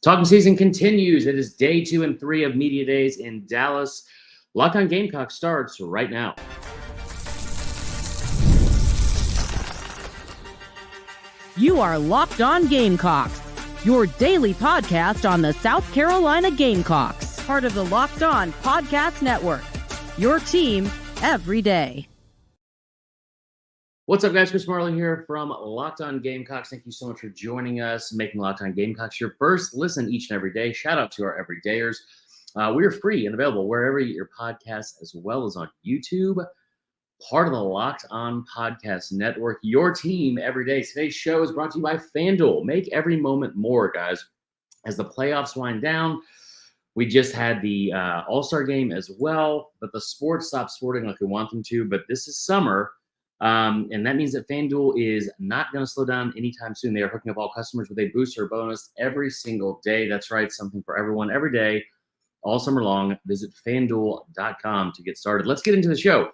Talking season continues. It is day 2 and 3 of Media Days in Dallas. Locked On Gamecocks starts right now. You are Locked On Gamecocks, your daily podcast on the South Carolina Gamecocks, part of the Locked On Podcast Network, your team every day. What's up, guys? Chris Marley here from Locked On Gamecocks. Thank you so much for joining us, making Locked On Gamecocks your first listen each and every day. Shout out to our everydayers. We are free and available wherever you get your podcasts, as well as on YouTube. Part of the Locked On Podcast Network, your team every day. Today's show is brought to you by FanDuel. Make every moment more, guys. As the playoffs wind down, we just had the All-Star game as well, but the sports stopped sporting like we want them to. But this is summer. And that means that FanDuel is not going to slow down anytime soon. They are hooking up all customers with a booster bonus every single day. That's right, something for everyone every day, all summer long. Visit FanDuel.com to get started. Let's get into the show.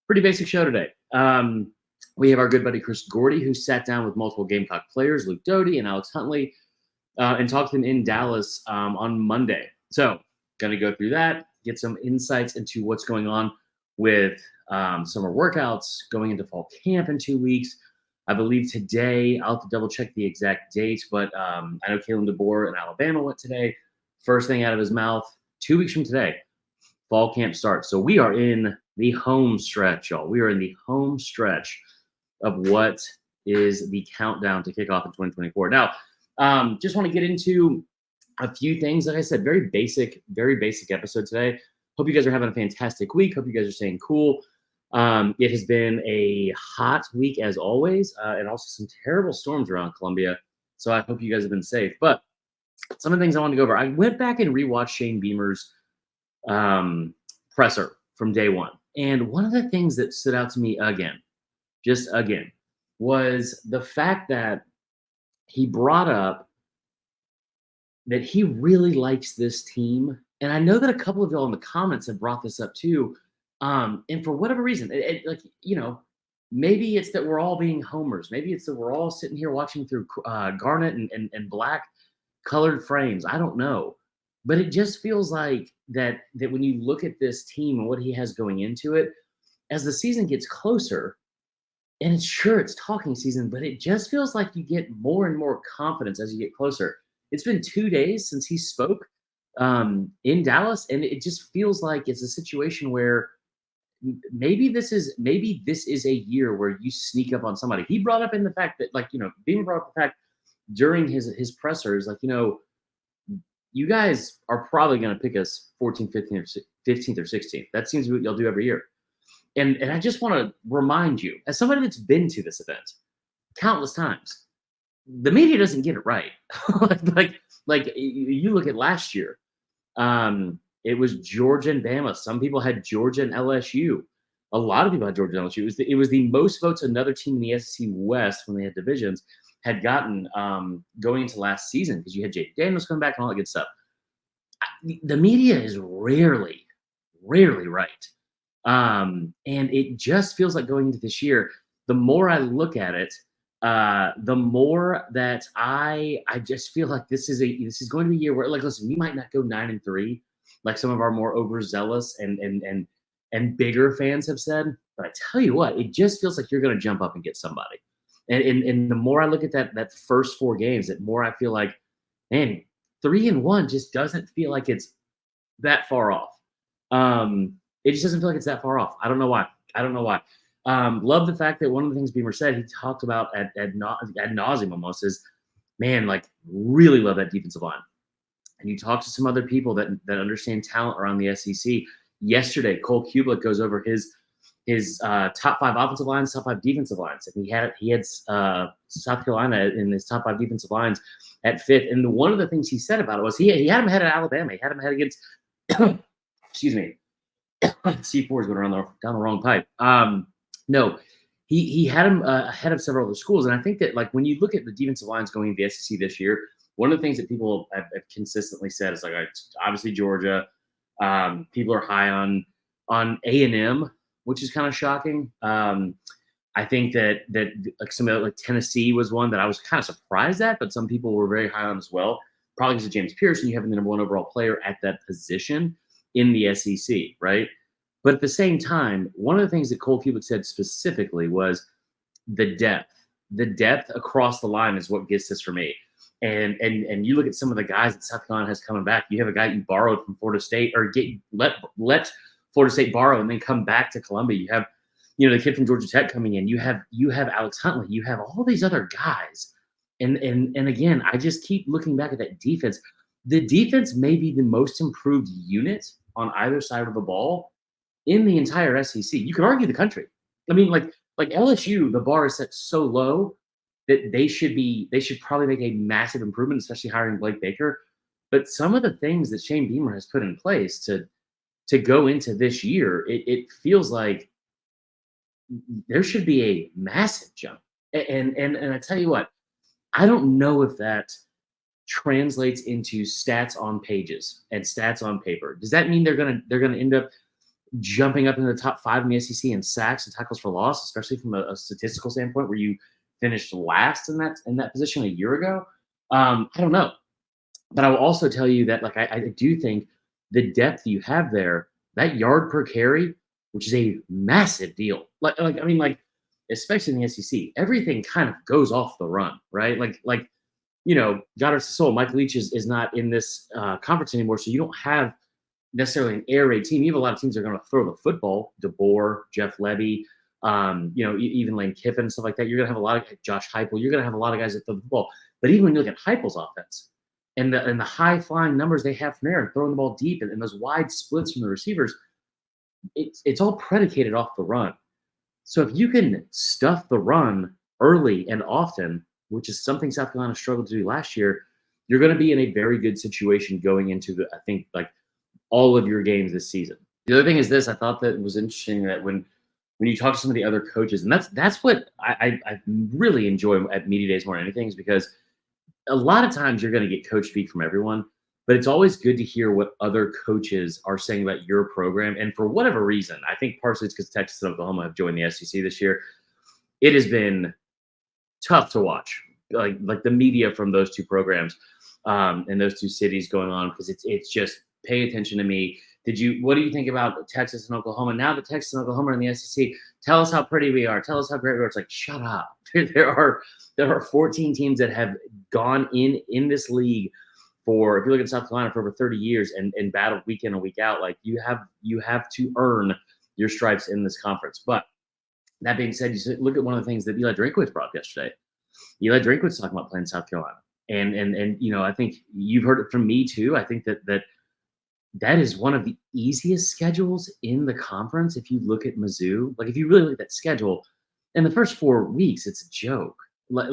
Pretty basic show today. We have our good buddy Chris Gordy, who sat down with multiple Gamecock players, Luke Doty and Alex Huntley, and talked to them in Dallas on Monday. So going to go through that, get some insights into what's going on with summer workouts, going into fall camp in 2 weeks. I believe today, I'll have to double check the exact date, but I know Kalen DeBoer in Alabama went today. First thing out of his mouth, 2 weeks from today, fall camp starts. So we are in the home stretch, y'all. We are in the home stretch of what is the countdown to kick off in 2024. Now, just want to get into a few things. Like I said, very basic episode today. Hope you guys are having a fantastic week. Hope you guys are staying cool. It has been a hot week as always, and also some terrible storms around Columbia. So I hope you guys have been safe. But some of the things I wanted to go over, I went back and rewatched Shane Beamer's presser from day one. And one of the things that stood out to me again, was the fact that he brought up that he really likes this team. And I know that a couple of y'all in the comments have brought this up too. And for whatever reason, maybe it's that we're all being homers. Maybe it's that we're all sitting here watching through garnet and black colored frames. I don't know. But it just feels like that when you look at this team and what he has going into it, as the season gets closer, and it's talking season, but it just feels like you get more and more confidence as you get closer. It's been 2 days since he spoke in Dallas, and it just feels like it's a situation where maybe this is a year where you sneak up on somebody. He brought up in the fact that, Beamer brought up the fact during his pressers, you guys are probably going to pick us 14th, 15th, or 16th. That seems to be what y'all do every year. And I just want to remind you, as somebody that's been to this event countless times, the media doesn't get it right. like you look at last year, it was Georgia and Bama. Some people had Georgia and LSU. A lot of people had Georgia and LSU. It was the most votes another team in the SEC West, when they had divisions, had gotten going into last season, because you had Jay Daniels coming back and all that good stuff. The media is rarely right. And it just feels like going into this year, the more I look at it, the more that I just feel like this is going to be a year where, listen, we might not go 9-3, like some of our more overzealous and bigger fans have said. But I tell you what, it just feels like you're going to jump up and get somebody. And the more I look at that first 4 games, the more I feel like, man, 3-1 just doesn't feel like it's that far off. It just doesn't feel like it's that far off. I don't know why. Love the fact that one of the things Beamer said, he talked about ad nauseum almost, is, man, really love that defensive line. And you talk to some other people that understand talent around the SEC. Yesterday, Cole Kublik goes over his top 5 offensive lines, top 5 defensive lines. And he had South Carolina in his top 5 defensive lines at 5th. And one of the things he said about it was he had him ahead of Alabama. He had him ahead against excuse me. C4 is going around down the wrong pipe. No, he had him ahead of several other schools. And I think that, when you look at the defensive lines going into the SEC this year, one of the things that people have consistently said is, obviously Georgia. People are high on A&M, which is kind of shocking. I think that some of Tennessee was one that I was kind of surprised at, but some people were very high on as well. probably because of James Pearson, you have the number 1 overall player at that position in the SEC, right? But at the same time, one of the things that Cole Cubic said specifically was the depth. The depth across the line is what gets this for me. And you look at some of the guys that South Carolina has coming back. You have a guy you borrowed from Florida State, or let Florida State borrow and then come back to Columbia. You have, the kid from Georgia Tech coming in. You have Alex Huntley. You have all these other guys. And again, I just keep looking back at that defense. The defense may be the most improved unit on either side of the ball in the entire SEC. You could argue the country. I mean, like LSU, the bar is set so low that they should probably make a massive improvement, especially hiring Blake Baker. But some of the things that Shane Beamer has put in place to go into this year, it feels like there should be a massive jump. And I tell you what, I don't know if that translates into stats on pages and stats on paper. Does that mean they're gonna end up jumping up into the top 5 in the SEC in sacks and tackles for loss, especially from a statistical standpoint, where you finished last in that position a year ago? I don't know, but I will also tell you that I do think the depth you have there, that yard per carry, which is a massive deal. Especially in the SEC, everything kind of goes off the run, right? Goddard Sassoul, Mike Leach is not in this conference anymore, so you don't have necessarily an air raid team. You have a lot of teams that are going to throw the football. DeBoer, Jeff Levy, even Lane Kiffin, stuff like that. You're going to have a lot of Josh Heupel. You're going to have a lot of guys that throw the football. But even when you look at Heupel's offense and the high flying numbers they have from there and throwing the ball deep and those wide splits from the receivers, it's all predicated off the run. So if you can stuff the run early and often, which is something South Carolina struggled to do last year, you're going to be in a very good situation going into all of your games this season. The other thing is this: I thought that it was interesting that when you talk to some of the other coaches, and that's what I really enjoy at media days more than anything, is because a lot of times you're going to get coach speak from everyone, but it's always good to hear what other coaches are saying about your program. And for whatever reason, I think partially it's because Texas and Oklahoma have joined the SEC this year. It has been tough to watch, like the media from those two programs and those two cities going on, because it's just, pay attention to me. What do you think about Texas and Oklahoma? Now that Texas and Oklahoma are in the SEC, tell us how pretty we are. Tell us how great we are. It's like, shut up. There are 14 teams that have gone in this league for, if you look at South Carolina, for over 30 years and battled week in and week out. Like, you have to earn your stripes in this conference. But that being said, you look at one of the things that Eli Drinkwitz brought up yesterday. Eli Drinkwitz talking about playing South Carolina. And I think you've heard it from me too. I think that is one of the easiest schedules in the conference. If you look at Mizzou, if you really look at that schedule, in the first 4 weeks, it's a joke. I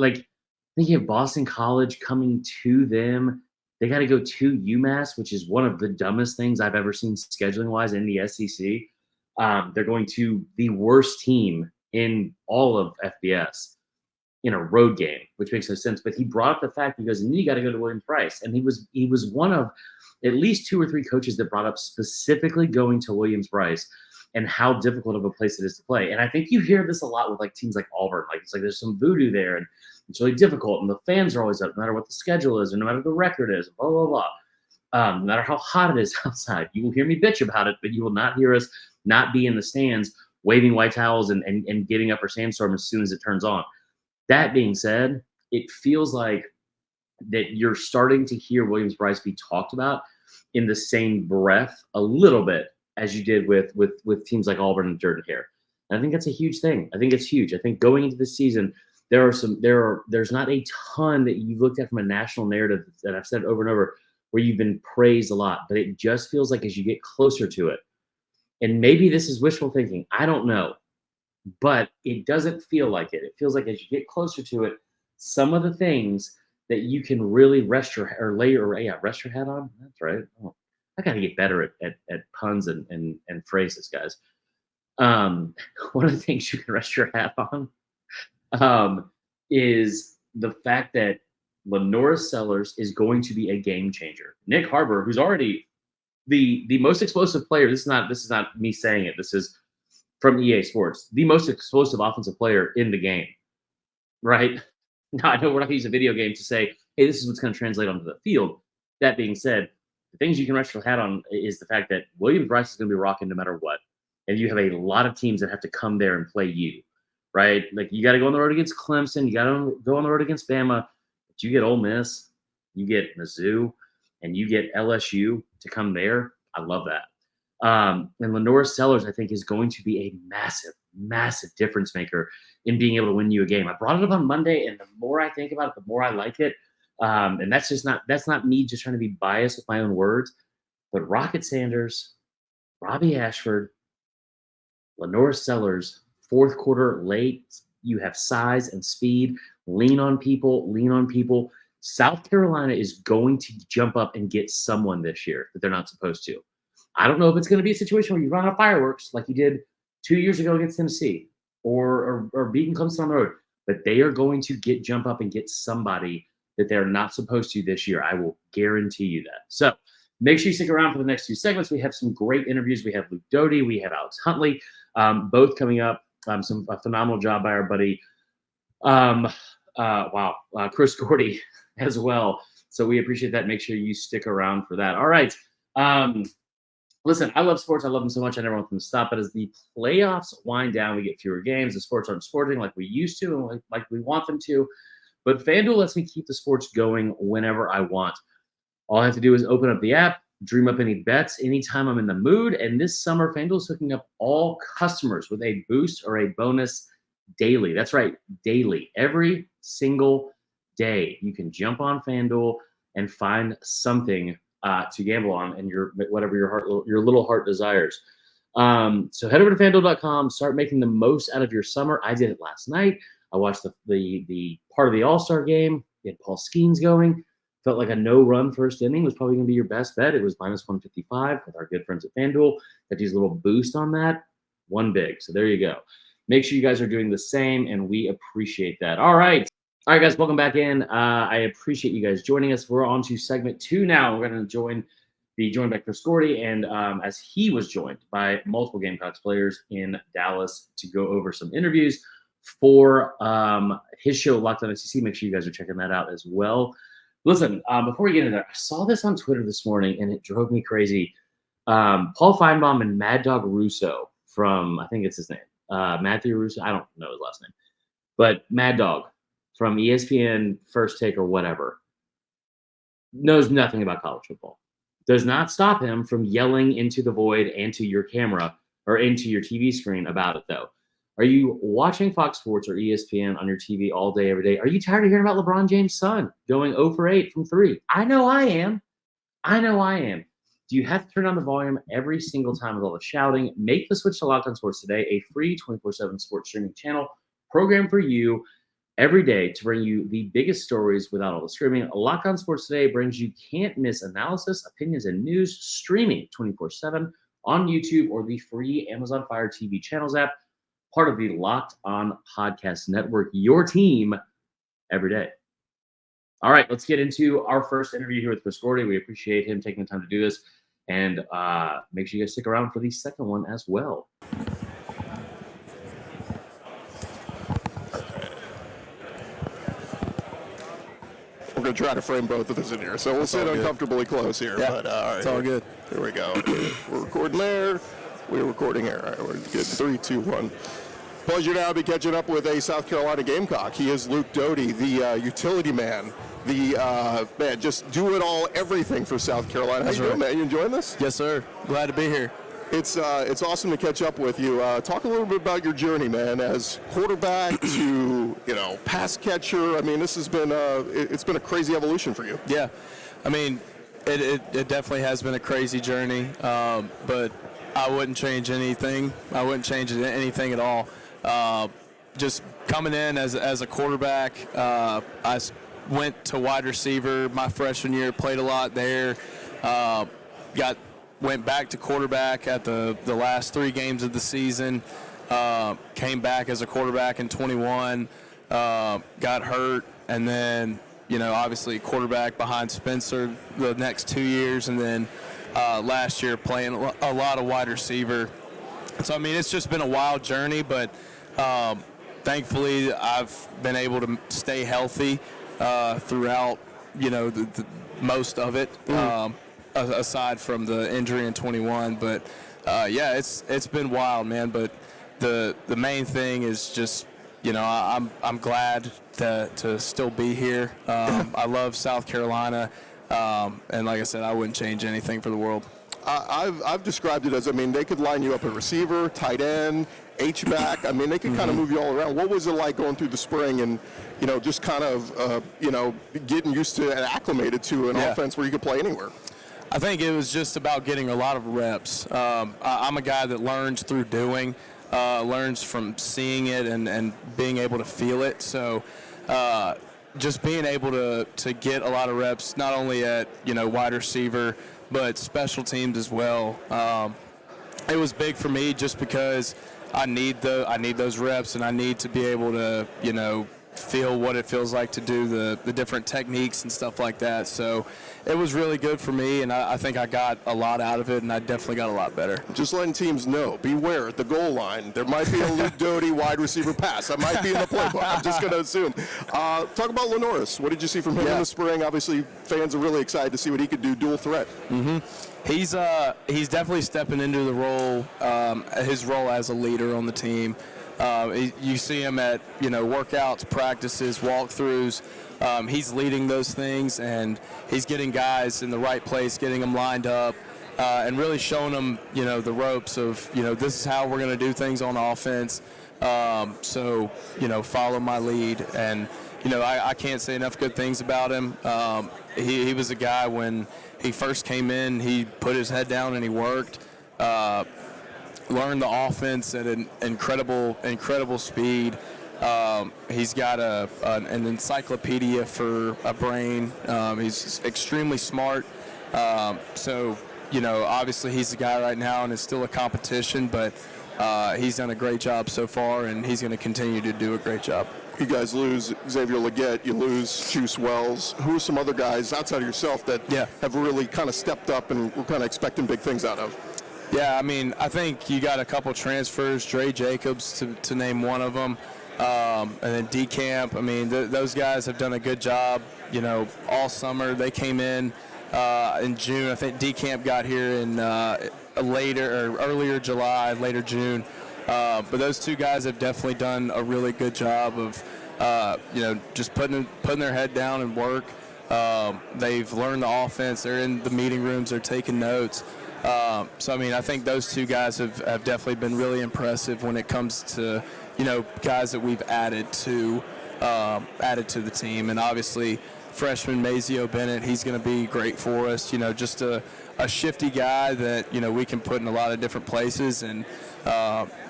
think you have Boston College coming to them. They got to go to UMass, which is one of the dumbest things I've ever seen scheduling wise in the SEC. They're going to the worst team in all of FBS in a road game, which makes no sense. But he brought up the fact, he goes, and you got to go to Williams-Brice. And he was one of at least 2 or 3 coaches that brought up specifically going to Williams-Brice and how difficult of a place it is to play. And I think you hear this a lot with teams like Auburn. It's there's some voodoo there and it's really difficult. And the fans are always up, no matter what the schedule is, or no matter what the record is, blah, blah, blah. No matter how hot it is outside, you will hear me bitch about it, but you will not hear us not be in the stands waving white towels and getting up for Sandstorm as soon as it turns on. That being said, it feels like that you're starting to hear Williams-Brice be talked about in the same breath a little bit as you did with teams like Auburn and Jordan-Hare. And I think that's a huge thing. I think it's huge. I think going into this season, there's not a ton that you've looked at from a national narrative that I've said over and over where you've been praised a lot, but it just feels like as you get closer to it, and maybe this is wishful thinking, I don't know, but it doesn't feel like it. It feels like as you get closer to it, some of the things that you can really rest your hat on. That's right. Oh, I got to get better at puns and phrases, guys. One of the things you can rest your hat on is the fact that Lenora Sellers is going to be a game changer. Nick Harbor, who's already the most explosive player. This is not me saying it. This is from EA Sports, the most explosive offensive player in the game, right? Now, I know we're not going to use a video game to say, hey, this is what's going to translate onto the field, That being said, the things you can rest your hat on is the fact that Williams-Brice is going to be rocking no matter what. And you have a lot of teams that have to come there and play you, right? Like you got to go on the road against Clemson. You got to go on the road against Bama. But you get Ole Miss, you get Mizzou, and you get LSU to come there. I love that. And Lenore Sellers, I think, is going to be a massive, massive difference maker in being able to win you a game. I brought it up on Monday, and the more I think about it, the more I like it. And that's not me just trying to be biased with my own words, but Rocket Sanders, Robbie Ashford, Lenore Sellers, fourth quarter late. You have size and speed. Lean on people. South Carolina is going to jump up and get someone this year that they're not supposed to. I don't know if it's going to be a situation where you run out of fireworks like you did 2 years ago against Tennessee or beating Clemson on the road, but they are going to jump up and get somebody that they're not supposed to this year. I will guarantee you that. So make sure you stick around for the next 2 segments. We have some great interviews. We have Luke Doty. We have Alex Huntley, both coming up. A phenomenal job by our buddy, Chris Gordy as well. So we appreciate that. Make sure you stick around for that. All right. Listen, I love sports. I love them so much. I never want them to stop. But as the playoffs wind down, we get fewer games. The sports aren't sporting like we used to and like we want them to. But FanDuel lets me keep the sports going whenever I want. All I have to do is open up the app, dream up any bets anytime I'm in the mood. And this summer, FanDuel is hooking up all customers with a boost or a bonus daily. That's right, daily. Every single day, you can jump on FanDuel and find something to gamble on and whatever your little heart desires. So head over to FanDuel.com, start making the most out of your summer. I did it last night. I watched the part of the All-Star game. You had Paul Skeens going. Felt like a no-run first inning was probably going to be your best bet. It was minus 155 with our good friends at FanDuel. That gives a little boost on that. One big. So there you go. Make sure you guys are doing the same, and we appreciate that. All right, guys, welcome back in. I appreciate you guys joining us. We're on to segment 2 now. We're going to be joined by Chris Gordy, and as he was joined by multiple Gamecocks players in Dallas to go over some interviews for his show, LockedOn SEC. Make sure you guys are checking that out as well. Listen, before we get into that, I saw this on Twitter this morning, and it drove me crazy. Paul Feinbaum and Mad Dog Russo from, I think it's his name, Matthew Russo. I don't know his last name, but Mad Dog from ESPN First Take or whatever knows nothing about college football. Does not stop him from yelling into the void and to your camera or into your TV screen about it, though. Are you watching Fox Sports or ESPN on your TV all day, every day? Are you tired of hearing about LeBron James' son going 0 for 8 from 3? I know I am. Do you have to turn on the volume every single time with all the shouting? Make the switch to Locked On Sports today, a free 24/7 sports streaming channel programmed for you every day to bring you the biggest stories without all the screaming. Locked On Sports Today brings you can't-miss analysis, opinions, and news streaming 24/7 on YouTube or the free Amazon Fire TV channels app. Part of the Locked On Podcast Network, your team every day. All right, let's get into our first interview here with Chris Gordy. We appreciate him taking the time to do this. And make sure you guys stick around for the second one as well. We're going to try to frame both of us in here, so we'll sit uncomfortably close here. Yeah, but all right, it's all good. Here we go. We're recording there. We're recording here. All right, we're good. 3, 2, 1. Pleasure now to be catching up with a South Carolina Gamecock. He is Luke Doty, the utility man, the man, just do it all, everything for South Carolina. That's How you doing, right. man? You enjoying this? Yes, sir. Glad to be here. It's awesome to catch up with you. Talk a little bit about your journey, man, as quarterback to pass catcher. I mean, this has been it's been a crazy evolution for you. Yeah, I mean, it definitely has been a crazy journey, but I wouldn't change anything. I wouldn't change anything at all. Just coming in as a quarterback, I went to wide receiver my freshman year, played a lot there, went back to quarterback at the last 3 games of the season, came back as a quarterback in 21, got hurt, and then, obviously quarterback behind Spencer the next 2 years, and then last year playing a lot of wide receiver. So, I mean, it's just been a wild journey, but thankfully I've been able to stay healthy throughout the most of it, aside from the injury in 21. But yeah, it's been wild, man. But the main thing is just, I'm glad to still be here. I love South Carolina, and like I said, I wouldn't change anything for the world. I've described it as, they could line you up at receiver, tight end, H-back. They could kind of move you all around. What was it like going through the spring and, just kind of, getting used to and acclimated to an offense where you could play anywhere? I think it was just about getting a lot of reps. I'm a guy that learns through doing, learns from seeing it and being able to feel it. So just being able to get a lot of reps, not only at, wide receiver, but special teams as well. It was big for me just because I need those reps, and I need to be able to, feel what it feels like to do the different techniques and stuff like that. So it was really good for me, and I think I got a lot out of it, and I definitely got a lot better. Just letting teams know, beware at the goal line. There might be a Luke Doty wide receiver pass. That might be in the playbook. I'm just going to assume. Talk about Lenoris. What did you see from him in the spring? Obviously, fans are really excited to see what he could do, dual threat. He's definitely stepping into the role, his role as a leader on the team. You see him at workouts, practices, walkthroughs. He's leading those things, and he's getting guys in the right place, getting them lined up, and really showing them the ropes of this is how we're going to do things on offense. So follow my lead, and I can't say enough good things about him. He was a guy when he first came in, he put his head down and he worked. Learned the offense at an incredible speed. He's got an encyclopedia for a brain. He's extremely smart. So, obviously he's a guy right now and it's still a competition, but he's done a great job so far, and he's going to continue to do a great job. You guys lose Xavier Leggett, you lose Juice Wells. Who are some other guys outside of yourself that have really kind of stepped up and we're kind of expecting big things out of? Yeah, I think you got a couple transfers, Dre Jacobs to name one of them, and then D-Camp. Those guys have done a good job, all summer. They came in June. I think D-Camp got here in earlier July, later June. But those two guys have definitely done a really good job of, just putting their head down and work. They've learned the offense. They're in the meeting rooms. They're taking notes. So I think those two guys have definitely been really impressive when it comes to, guys that we've added to the team. And obviously, freshman Mazio Bennett, he's going to be great for us. Just a shifty guy that, we can put in a lot of different places. And,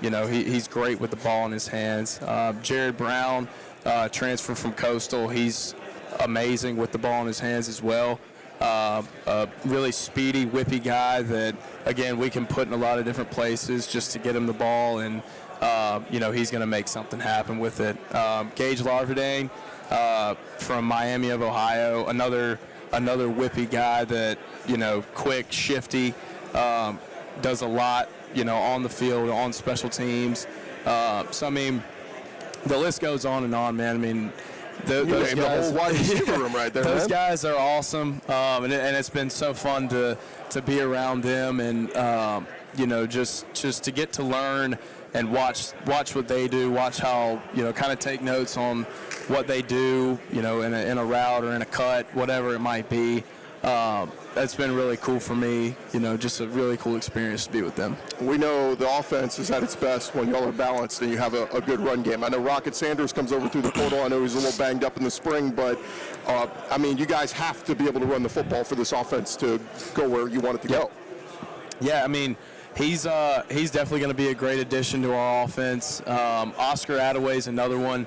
he's great with the ball in his hands. Jared Brown, transfer from Coastal, he's amazing with the ball in his hands as well. A really speedy, whippy guy that, again, we can put in a lot of different places just to get him the ball, and, he's going to make something happen with it. Gage Larverdane from Miami of Ohio, another whippy guy that, quick, shifty, does a lot, on the field, on special teams. The list goes on and on, man. Those guys, the whole wide receiver room right there. Those guys are awesome, and it's been so fun to be around them, and just to get to learn and watch what they do, watch how kind of take notes on what they do, in a route or in a cut, whatever it might be. That's been really cool for me, just a really cool experience to be with them. We know the offense is at its best when y'all are balanced and you have a good run game. I know Rocket Sanders comes over through the portal. I know he's a little banged up in the spring, but, you guys have to be able to run the football for this offense to go where you want it to go. Yeah, he's definitely going to be a great addition to our offense. Oscar Attaway's another one.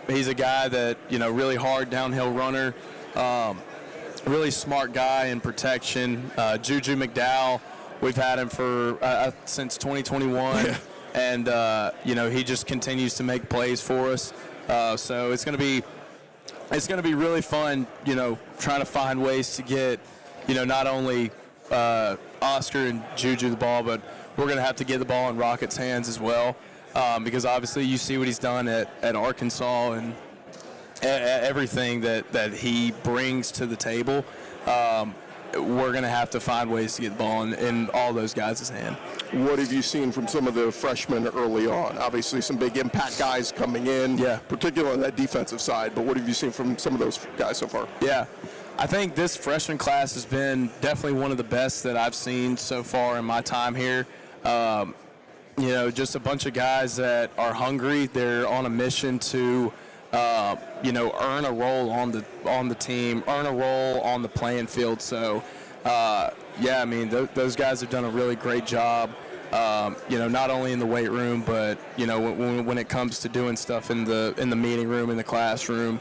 He's a guy that, really hard downhill runner. Really smart guy in protection. Juju McDowell, we've had him for since 2021, and he just continues to make plays for us. So it's going to be really fun, trying to find ways to get, not only Oscar and Juju the ball, but we're going to have to get the ball in Rocket's hands as well, because obviously you see what he's done at Arkansas, and everything that he brings to the table, we're going to have to find ways to get the ball in all those guys' hand. What have you seen from some of the freshmen early on? Obviously, some big impact guys coming in, particularly on that defensive side. But what have you seen from some of those guys so far? Yeah, I think this freshman class has been definitely one of the best that I've seen so far in my time here. Just a bunch of guys that are hungry. They're on a mission to earn a role on the team, earn a role on the playing field. So, those guys have done a really great job. Not only in the weight room, but when it comes to doing stuff in the meeting room, in the classroom,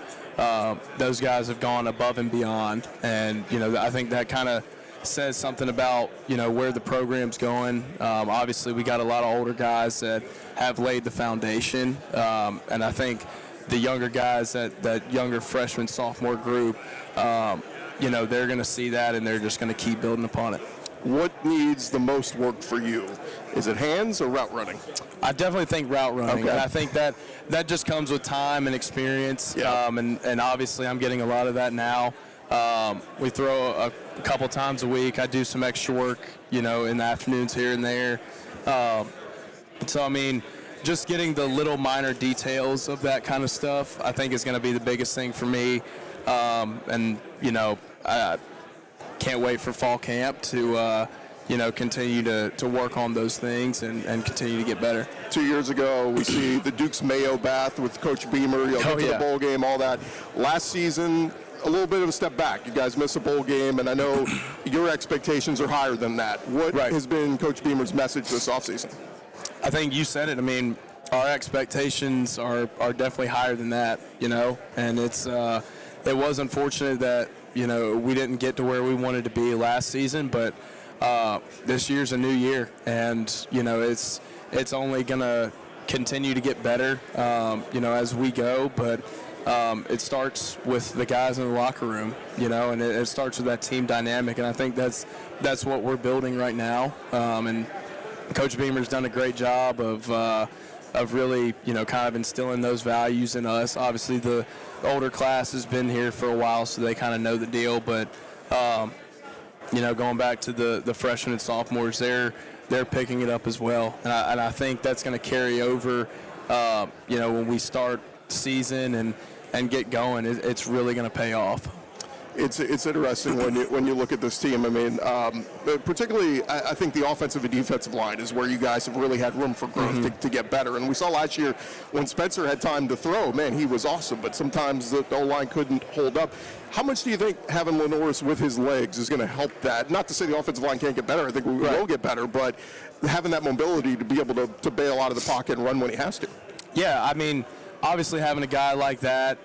those guys have gone above and beyond. And I think that kind of says something about where the program's going. Obviously, we got a lot of older guys that have laid the foundation, and I think the younger guys, that younger freshman, sophomore group, they're going to see that, and they're just going to keep building upon it. What needs the most work for you? Is it hands or route running? I definitely think route running, okay. And I think that just comes with time and experience, and obviously I'm getting a lot of that now. We throw a couple times a week. I do some extra work, in the afternoons here and there. Just getting the little minor details of that kind of stuff, I think is going to be the biggest thing for me. I can't wait for fall camp to, continue to work on those things and continue to get better. 2 years ago, we see the Duke's Mayo bath with Coach Beamer, get to the bowl game, all that. Last season, a little bit of a step back. You guys missed a bowl game, and I know your expectations are higher than that. What has been Coach Beamer's message this offseason? I think you said it. Our expectations are definitely higher than that, and it was unfortunate that, we didn't get to where we wanted to be last season, but this year's a new year, and, it's only going to continue to get better, as we go, but it starts with the guys in the locker room, and it starts with that team dynamic, and I think that's what we're building right now, and Coach Beamer's done a great job of really, kind of instilling those values in us. Obviously, the older class has been here for a while, so they kind of know the deal. But, going back to the freshmen and sophomores, they're picking it up as well. And I think that's going to carry over, when we start season and get going. It's really going to pay off. It's interesting when you look at this team. Particularly, I think the offensive and defensive line is where you guys have really had room for growth to get better. And we saw last year when Spencer had time to throw, man, he was awesome. But sometimes the O-line couldn't hold up. How much do you think having Lenoris with his legs is going to help that? Not to say the offensive line can't get better. I think we will get better. But having that mobility to be able to bail out of the pocket and run when he has to. Yeah, obviously having a guy like that,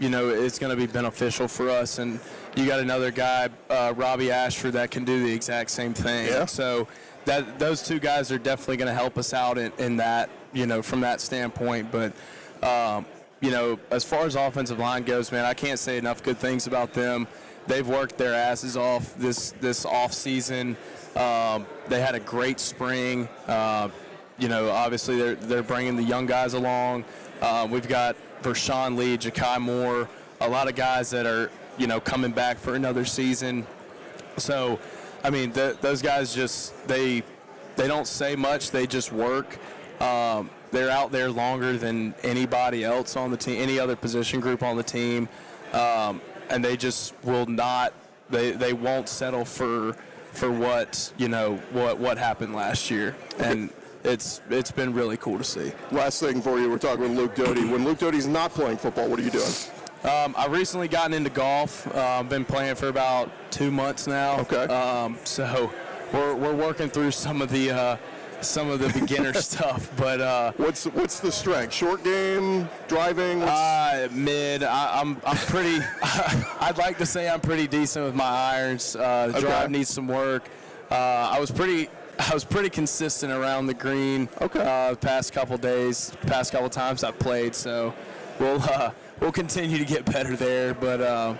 it's going to be beneficial for us. And you got another guy, Robbie Ashford, that can do the exact same thing. Yeah. So those two guys are definitely going to help us out in that, from that standpoint. But, as far as offensive line goes, man, I can't say enough good things about them. They've worked their asses off this off season. They had a great spring. Obviously they're bringing the young guys along. We've got Vershawn Lee, Ja'Kai Moore, a lot of guys that are, coming back for another season. So, those guys just, they don't say much. They just work. They're out there longer than anybody else on the team, any other position group on the team. And they just will not, they won't settle for what happened last year. And it's been really cool to see. Last thing for you, we're talking with Luke Doty. When Luke Doty's not playing football, what are you doing? I've recently gotten into golf. I've been playing for about 2 months now. Okay. So we're working through some of the beginner stuff. But what's the strength? Short game, driving? Mid. I'm pretty. I'd like to say I'm pretty decent with my irons. The drive needs some work. I was pretty consistent around the green the past couple days, past couple times I've played, so we'll continue to get better there. But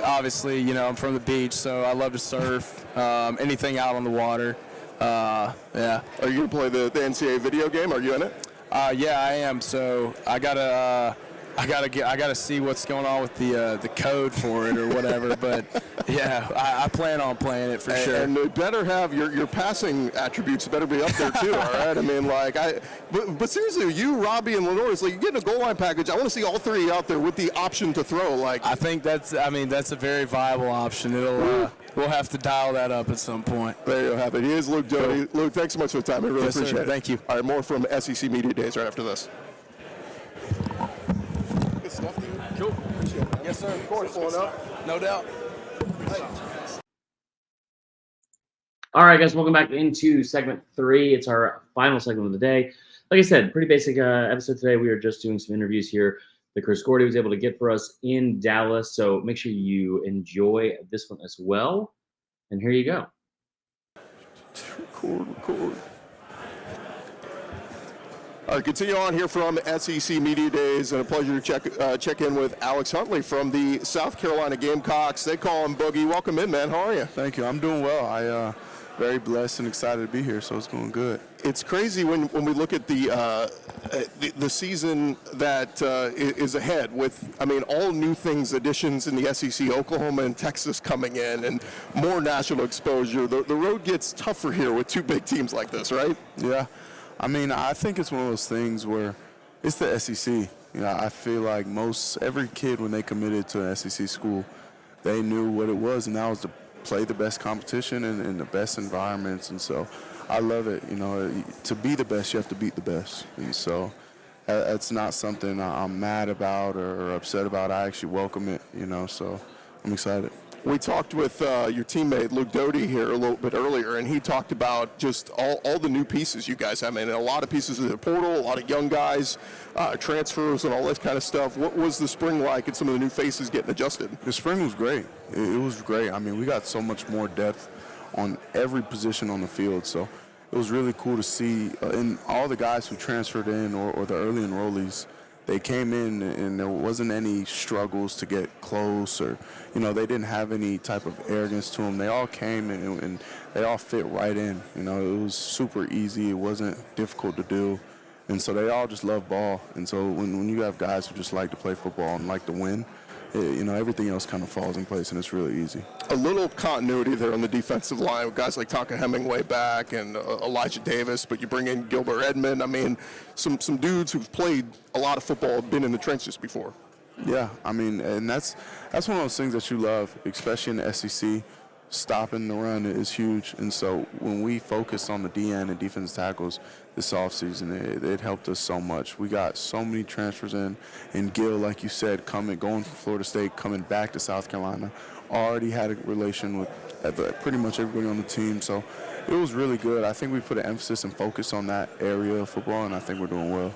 obviously, I'm from the beach, so I love to surf, anything out on the water. Yeah. Are you going to play the NCAA video game? Are you in it? Yeah, I am. So I got a I gotta see what's going on with the code for it or whatever. But yeah, I plan on playing it for sure. And it better have your passing attributes better be up there too. All right. I mean, like but seriously, you, Robbie, and Lenore, it's like you get a goal line package. I want to see all three out there with the option to throw. Like I think that's a very viable option. We'll have to dial that up at some point. There you have it. He is Luke Doty. Cool. Luke, thanks so much for the time. I really Yes, appreciate sir. it. Thank you. All right, more from SEC Media Days right after this. Good stuff, dude. Cool. Appreciate it. Yes, sir. Of course, going up. No doubt. All right, guys, welcome back into segment 3. It's our final segment of the day. Like I said, pretty basic episode today. We are just doing some interviews here that Chris Gordy was able to get for us in Dallas. So make sure you enjoy this one as well. And here you go. Record. All right, continue on here from SEC Media Days, and a pleasure to check in with Alex Huntley from the South Carolina Gamecocks. They call him Boogie. Welcome in, man. How are you? Thank you. I'm doing well. I very blessed and excited to be here, so it's going good. It's crazy when we look at the season that is ahead with, I mean, all new things, additions in the SEC, Oklahoma and Texas coming in, and more national exposure. The road gets tougher here with two big teams like this, right? Yeah. I mean, I think it's one of those things where it's the SEC. You know, I feel like every kid when they committed to an SEC school, they knew what it was, and that was to play the best competition in the best environments. And so I love it. You know, to be the best, you have to beat the best. And so that's not something I'm mad about or upset about. I actually welcome it, you know, so I'm excited. We talked with your teammate Luke Doty here a little bit earlier, and he talked about just all the new pieces you guys have. I mean, a lot of pieces of the portal, a lot of young guys, transfers, and all that kind of stuff. What was the spring like and some of the new faces getting adjusted? The spring was great. It was great. I mean, we got so much more depth on every position on the field, so it was really cool to see. And all the guys who transferred in or the early enrollees, they came in and there wasn't any struggles to get close or, you know, they didn't have any type of arrogance to them. They all came in and they all fit right in. You know, it was super easy. It wasn't difficult to do. And so they all just love ball. And so when you have guys who just like to play football and like to win, you know, everything else kind of falls in place and it's really easy. A little continuity there on the defensive line with guys like Tonka Hemingway back and Elijah Davis, but you bring in Gilbert Edmond. I mean, some dudes who've played a lot of football, been in the trenches before. Yeah, I mean, and that's one of those things that you love, especially in the SEC. Stopping the run is huge, and so when we focused on the DN and defensive tackles this offseason, it helped us so much. We got so many transfers in, and Gil, like you said, going from Florida State, coming back to South Carolina, already had a relation with pretty much everybody on the team, so it was really good. I think we put an emphasis and focus on that area of football, and I think we're doing well.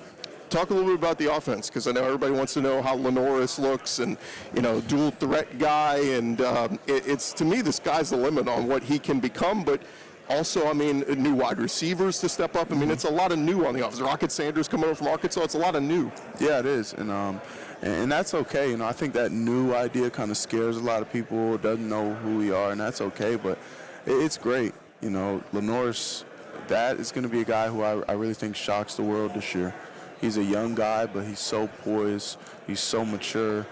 Talk a little bit about the offense, because I know everybody wants to know how Lenoris looks and, you know, dual threat guy. And it's, to me, the sky's the limit on what he can become. But also, I mean, new wide receivers to step up. I mean, it's a lot of new on the offense. Rocket Sanders coming over from Arkansas. It's a lot of new. Yeah, it is. And that's okay. You know, I think that new idea kind of scares a lot of people, doesn't know who we are, and that's okay. But it's great. You know, Lenoris, that is going to be a guy who I really think shocks the world this year. He's a young guy, but he's so poised, he's so mature,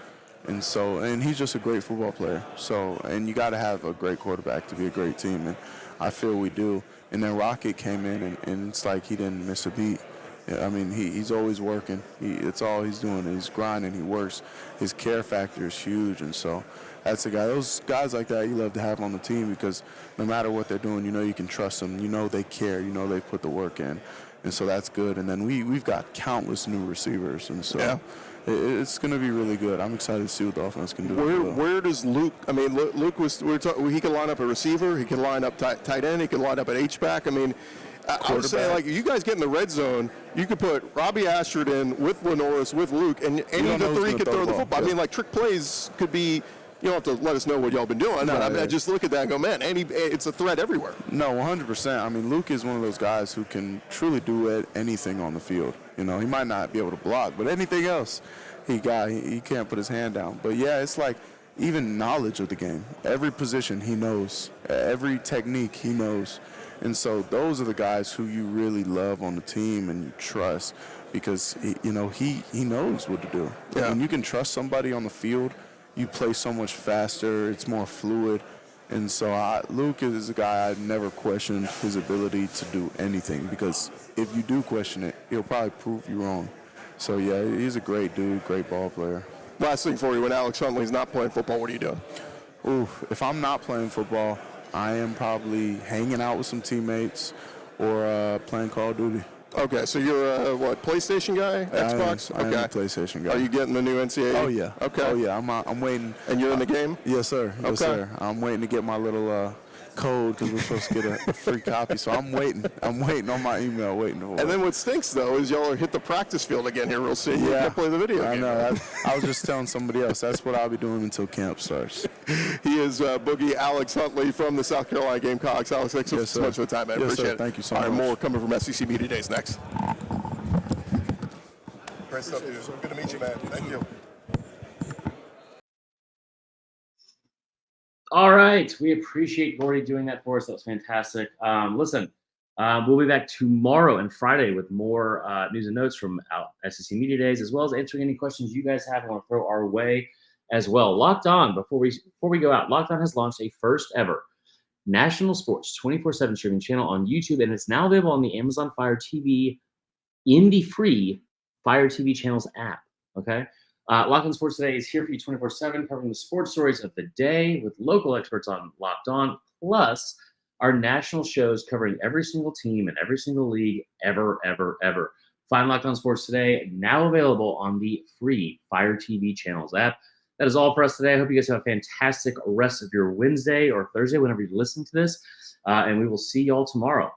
and he's just a great football player. So, and you got to have a great quarterback to be a great team, and I feel we do. And then Rocket came in, and it's like he didn't miss a beat. I mean, he's always working. It's all he's doing. He's grinding. He works. His care factor is huge, and so that's a guy. Those guys like that you love to have on the team because no matter what they're doing, you know you can trust them. You know they care. You know they put the work in. And so that's good. And then we've got countless new receivers. And so it's going to be really good. I'm excited to see what the offense can do. Where does Luke, I mean, Luke he can line up a receiver. He can line up tight end. He can line up at H-back. I mean, I would say, like, you guys get in the red zone, you could put Robbie Ashford in with Lenoris, with Luke, and any of the three could throw the football. I mean, like, trick plays could be, you don't have to let us know what y'all been doing. No, I just look at that and go, man, it's a threat everywhere. No, 100%. I mean, Luke is one of those guys who can truly do anything on the field. You know, he might not be able to block, but anything else, he can't put his hand down. But, yeah, it's like even knowledge of the game. Every position he knows. Every technique he knows. And so those are the guys who you really love on the team and you trust because, he knows what to do. Yeah. When you can trust somebody on the field, you play so much faster. It's more fluid. And so Luke is a guy I never questioned his ability to do anything because if you do question it, he'll probably prove you wrong. So, yeah, he's a great dude, great ball player. Last thing for you, when Alex Huntley's not playing football, what are you doing? If I'm not playing football, I am probably hanging out with some teammates or playing Call of Duty. Okay, so you're a, PlayStation guy? Xbox? I am a PlayStation guy. Are you getting the new NCAA? Oh, yeah. Okay. Oh, yeah. I'm waiting. And you're in the game? Yes, sir. Yes, Okay. sir. I'm waiting to get my little code because we're supposed to get a free copy. So I'm waiting. I'm waiting on my email, waiting for it. And then what stinks, though, is y'all hit the practice field again here real soon. You can't play the video game. I know. I was just telling somebody else. That's what I'll be doing until camp starts. He is Boogie Alex Huntley from the South Carolina Gamecocks. Alex, thanks so much for the time, man. Yes, Appreciate sir. it. Thank you so much. much. All right, more coming from SEC Media Days next. Great stuff, dude. Good to meet you, man. Thank you. All right. We appreciate Gordy doing that for us. That was fantastic. Listen, we'll be back tomorrow and Friday with more news and notes from SEC Media Days, as well as answering any questions you guys have and want to throw our way as well. Locked On, before we go out, Locked On has launched a first ever national sports 24/7 streaming channel on YouTube, and it's now available on the Amazon Fire TV in the free Fire TV channels app. Okay. Locked On Sports Today is here for you 24/7, covering the sports stories of the day with local experts on Locked On, plus our national shows covering every single team and every single league ever. Find Locked On Sports Today, now available on the free Fire TV channels app. That is all for us today. I hope you guys have a fantastic rest of your Wednesday or Thursday, whenever you listen to this, and we will see y'all tomorrow.